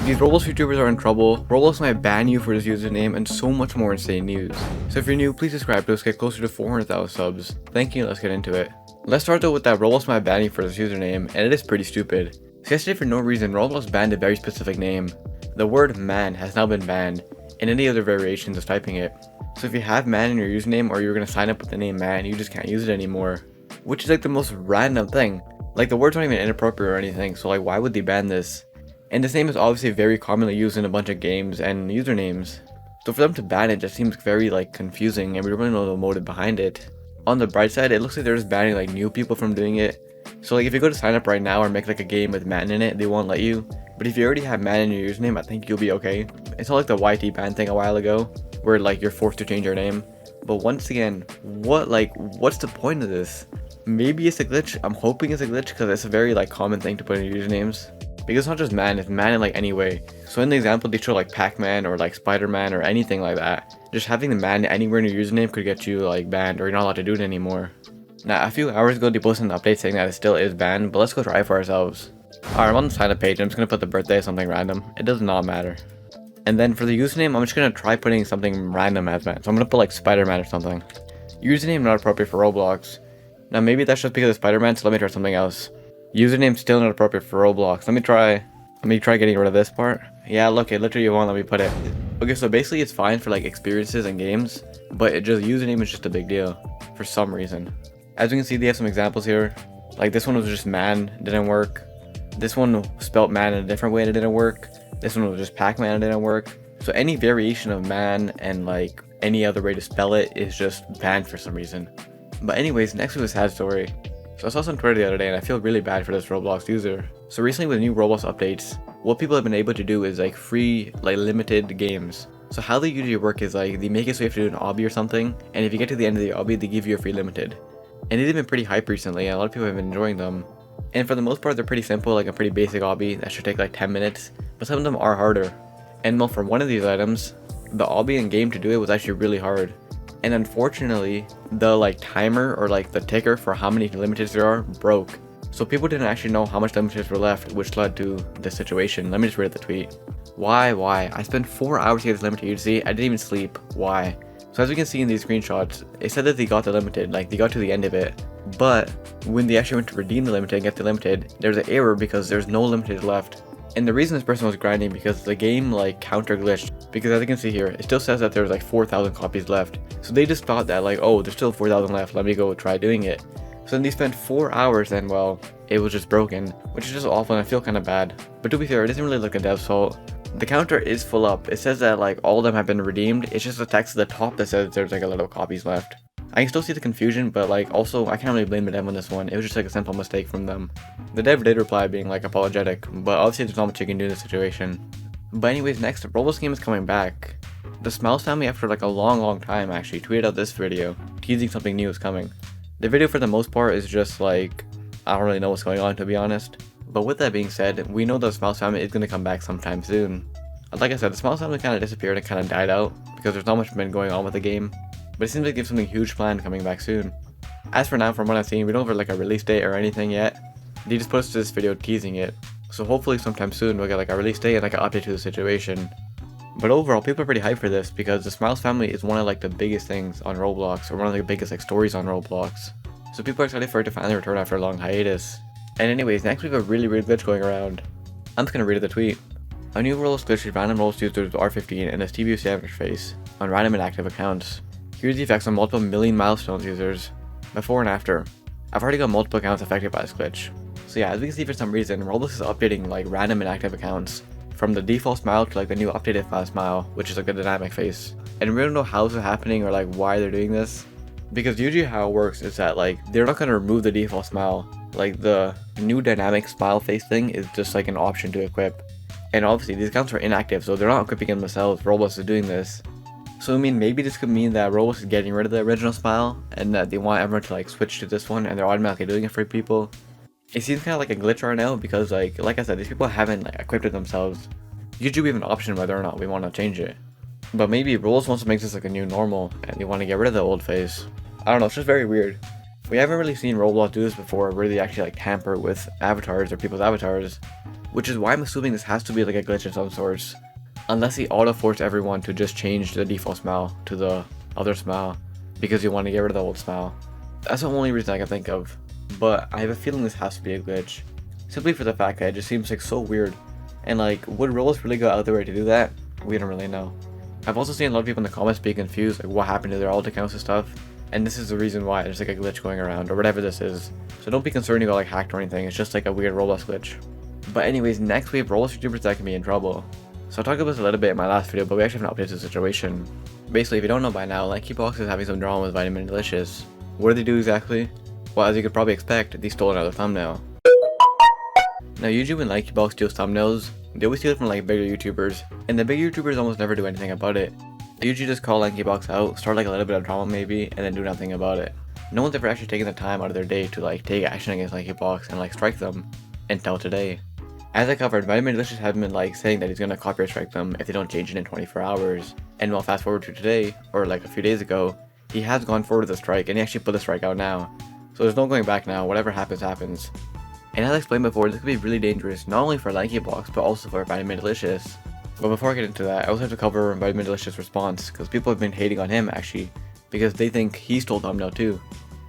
These Roblox YouTubers are in trouble, Roblox might ban you for this username, and so much more insane news. So if you're new, please subscribe to us get closer to 400,000 subs. Thank you, let's get into it. Let's start though with that Roblox might ban you for this username, and it is pretty stupid. So yesterday for no reason, Roblox banned a very specific name. The word man has now been banned, and any other variations of typing it. So if you have man in your username or you're gonna sign up with the name man, you just can't use it anymore. Which is like the most random thing. Like the word's not even inappropriate or anything, so like why would they ban this? And this name is obviously very commonly used in a bunch of games and usernames. So for them to ban it just seems very like confusing, and we don't really know the motive behind it. On the bright side, it looks like they're just banning like new people from doing it. So like if you go to sign up right now or make like a game with man in it, they won't let you. But if you already have man in your username, I think you'll be okay. It's not like the YT ban thing a while ago, where like you're forced to change your name. But once again, what's the point of this? Maybe it's a glitch. I'm hoping it's a glitch because it's a very like common thing to put in your usernames. Because it's not just man, it's man in like any way. So in the example they show like Pac-Man or like Spider-Man or anything like that. Just having the man anywhere in your username could get you like banned, or you're not allowed to do it anymore. Now a few hours ago they posted an update saying that it still is banned, but let's go try it for ourselves. Alright, I'm on the sign up page. I'm just gonna put the birthday of something random. It does not matter. And then for the username, I'm just gonna try putting something random as man. So I'm gonna put like Spider-Man or something. Username not appropriate for Roblox. Now maybe that's just because of Spider-Man, so let me try something else. Username still not appropriate for Roblox. Let me try getting rid of this part. Yeah, look, it literally won't let me put it. Okay, so basically it's fine for like experiences and games, but username is just a big deal for some reason. As you can see, they have some examples here. Like this one was just man, didn't work. This one spelt man in a different way and it didn't work. This one was just Pac-Man and it didn't work. So any variation of man and like any other way to spell it is just banned for some reason. But anyways, next was a sad story. So I saw some Twitter the other day and I feel really bad for this Roblox user. So recently with new Roblox updates, what people have been able to do is like free, like limited games. So how they usually work is like they make it so you have to do an obby or something, and if you get to the end of the obby, they give you a free limited. And they've been pretty hype recently and a lot of people have been enjoying them. And for the most part, they're pretty simple, like a pretty basic obby that should take like 10 minutes, but some of them are harder. And well, for one of these items, the obby in game to do it was actually really hard. And unfortunately, the like timer or like the ticker for how many limiteds there are broke. So people didn't actually know how much limiteds were left, which led to this situation. Let me just read the tweet. Why? I spent 4 hours to get this limited. You see, I didn't even sleep. Why? So as we can see in these screenshots, it said that they got the limited, like they got to the end of it. But when they actually went to redeem the limited and get the limited, there's an error because there's no limited left. And the reason this person was grinding because the game like counter glitched, because as you can see here, it still says that there's like 4,000 copies left. So they just thought that like, oh, there's still 4,000 left, let me go try doing it. So then they spent 4 hours and well, it was just broken, which is just awful and I feel kind of bad. But to be fair, it isn't really like the dev's fault. The counter is full up. It says that like all of them have been redeemed. It's just the text at the top that says there's like a little copies left. I can still see the confusion, but like also I can't really blame the dev on this one. It was just like a simple mistake from them. The dev did reply being like apologetic, but obviously there's not much you can do in this situation. But anyways, next, Roblox game is coming back. The Smiles family, after like a long time, actually tweeted out this video teasing something new is coming. The video for the most part is just like, I don't really know what's going on to be honest. But with that being said, we know the Smiles family is going to come back sometime soon. Like I said, the Smiles family kind of disappeared and kind of died out because there's not much been going on with the game. But it seems like they have something huge planned coming back soon. As for now, from what I've seen, we don't have like a release date or anything yet. They just posted this video teasing it. So hopefully sometime soon we'll get like a release date and like an update to the situation. But overall, people are pretty hyped for this because the Smiles family is one of like the biggest things on Roblox, or one of the biggest like stories on Roblox. So people are excited for it to finally return after a long hiatus. And anyways, next we have a really weird glitch going around. I'm just gonna read the tweet. A new Roblox glitch is random Roblox users with R15 and a TBU interface on random and active accounts. Here's the effects on multiple million milestones users, before and after. I've already got multiple accounts affected by this glitch. So yeah, as we can see, for some reason, Roblox is updating like random and active accounts, from the default smile to like the new updated smile, which is like a dynamic face. And we don't know how this is happening or like why they're doing this. Because usually how it works is that like, they're not gonna remove the default smile. Like the new dynamic smile face thing is just like an option to equip. And obviously these accounts are inactive, so they're not equipping them themselves. Roblox is doing this. So I mean, maybe this could mean that Roblox is getting rid of the original smile and that they want everyone to like switch to this one and they're automatically doing it for people. It seems kind of like a glitch right now because like I said, these people haven't like equipped it themselves. Usually we have an option whether or not we want to change it. But maybe Roblox wants to make this like a new normal and they want to get rid of the old face. I don't know, it's just very weird. We haven't really seen Roblox do this before where they actually like tamper with avatars or people's avatars. which is why I'm assuming this has to be like a glitch of some sorts. Unless he auto-forced everyone to just change the default smile to the other smile because you want to get rid of the old smile. That's the only reason I can think of, but I have a feeling this has to be a glitch. Simply for the fact that it just seems like so weird, and like, would Roblox really go out their way to do that? We don't really know. I've also seen a lot of people in the comments be confused, like what happened to their alt accounts and stuff, and this is the reason why there's like a glitch going around, or whatever this is. So don't be concerned you got like hacked or anything, it's just like a weird Roblox glitch. But anyways, next we have Roblox YouTubers that can be in trouble. So I talked about this a little bit in my last video, but we actually have an update to the situation. Basically, if you don't know by now, LankyBox is having some drama with VitaminDelicious. What do they do exactly? Well, as you could probably expect, they stole another thumbnail. Now, usually when LankyBox steals thumbnails, they always steal it from like bigger YouTubers, and the bigger YouTubers almost never do anything about it. They usually just call LankyBox out, start like a little bit of drama maybe, and then do nothing about it. No one's ever actually taken the time out of their day to like take action against LankyBox and like strike them, until today. As I covered, VitaminDelicious have been like saying that he's gonna copyright strike them if they don't change it in 24 hours. And well, fast forward to today, or like a few days ago, he has gone forward with the strike and he actually put the strike out now. So there's no going back now, whatever happens, happens. And as I explained before, this could be really dangerous, not only for LankyBox, but also for VitaminDelicious. But before I get into that, I also have to cover VitaminDelicious' response, because people have been hating on him actually, because they think he stole thumbnail too.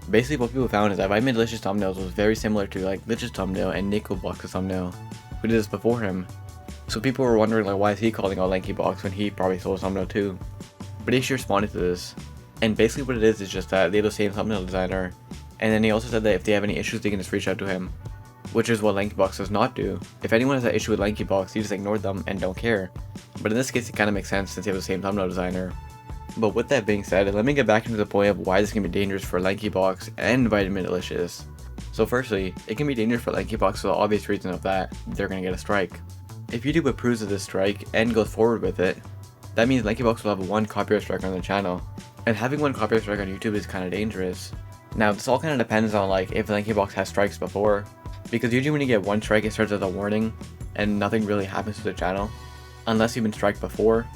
Basically what people found is that VitaminDelicious thumbnails was very similar to like Glitch's thumbnail and LankyBox's thumbnail, who did this before him. So people were wondering like why is he calling out LankyBox when he probably stole his thumbnail too. But he actually responded to this, and basically what it is just that they have the same thumbnail designer, and then he also said that if they have any issues they can just reach out to him, which is what LankyBox does not do. If anyone has an issue with LankyBox, he just ignore them and don't care. But in this case it kind of makes sense since they have the same thumbnail designer. But with that being said, let me get back into the point of why this can be dangerous for LankyBox and VitaminDelicious. So firstly, it can be dangerous for LankyBox for the obvious reason of that they're going to get a strike. If YouTube approves of this strike and goes forward with it, that means LankyBox will have one copyright strike on their channel. And having one copyright strike on YouTube is kind of dangerous. Now this all kind of depends on like if LankyBox has strikes before, because usually when you get one strike it starts as a warning and nothing really happens to the channel, unless you've been striked before.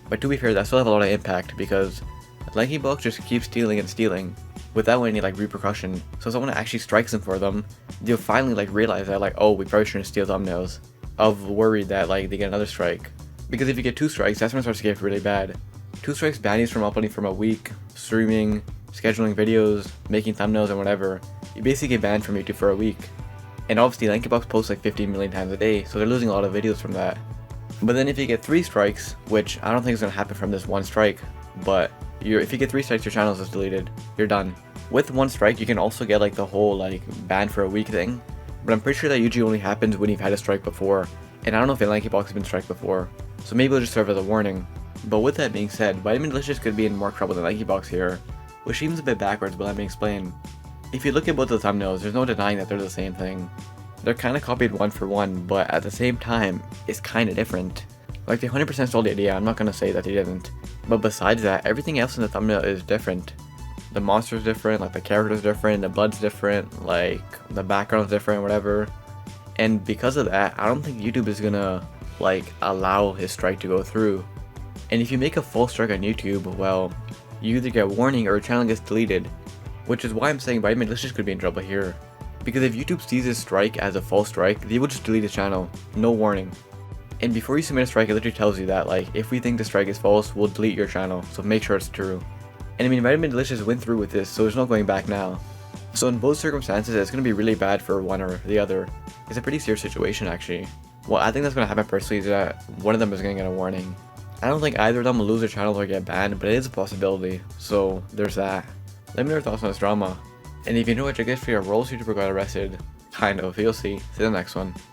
But to be fair, that still have a lot of impact because LankyBox just keeps stealing and stealing without any like repercussion. So someone actually strikes them for them, they'll finally like realize that like, oh, we probably shouldn't steal thumbnails, of worried that like they get another strike. Because if you get 2 strikes, that's when it starts to get really bad. 2 strikes ban you from uploading from a week, streaming, scheduling videos, making thumbnails and whatever. You basically get banned from YouTube for a week. And obviously LankyBox posts like 15 million times a day, so they're losing a lot of videos from that. But then if you get 3 strikes, which I don't think is going to happen from this one strike, but if you get 3 strikes your channel is just deleted, you're done. With 1 strike you can also get like the whole like ban for a week thing, but I'm pretty sure that usually only happens when you've had a strike before, and I don't know if LankyBox has been striked before, so maybe it'll just serve as a warning. But with that being said, VitaminDelicious could be in more trouble than LankyBox here, which seems a bit backwards, but let me explain. If you look at both the thumbnails, there's no denying that they're the same thing. They're kind of copied one for one, but at the same time, it's kind of different. Like they 100% stole the idea, I'm not going to say that they didn't. But besides that, everything else in the thumbnail is different. The monster's different, like the character's different, the blood's different, like the background's different, whatever. And because of that, I don't think YouTube is gonna like allow his strike to go through. And if you make a full strike on YouTube, well, you either get a warning or your channel gets deleted. Which is why I'm saying VitaminDelicious could be in trouble here. Because if YouTube sees his strike as a false strike, they will just delete his channel, no warning. And before you submit a strike, it literally tells you that like, if we think the strike is false, we'll delete your channel, so make sure it's true. And I mean, VitaminDelicious went through with this, so there's no going back now. So in both circumstances, it's going to be really bad for one or the other. It's a pretty serious situation actually. What I think that's going to happen personally is that one of them is going to get a warning. I don't think either of them will lose their channel or get banned, but it is a possibility, so there's that. Let me know your thoughts on this drama. And if you know what your guess for your Roblox YouTuber got arrested, kind of, you'll see. See you in the next one.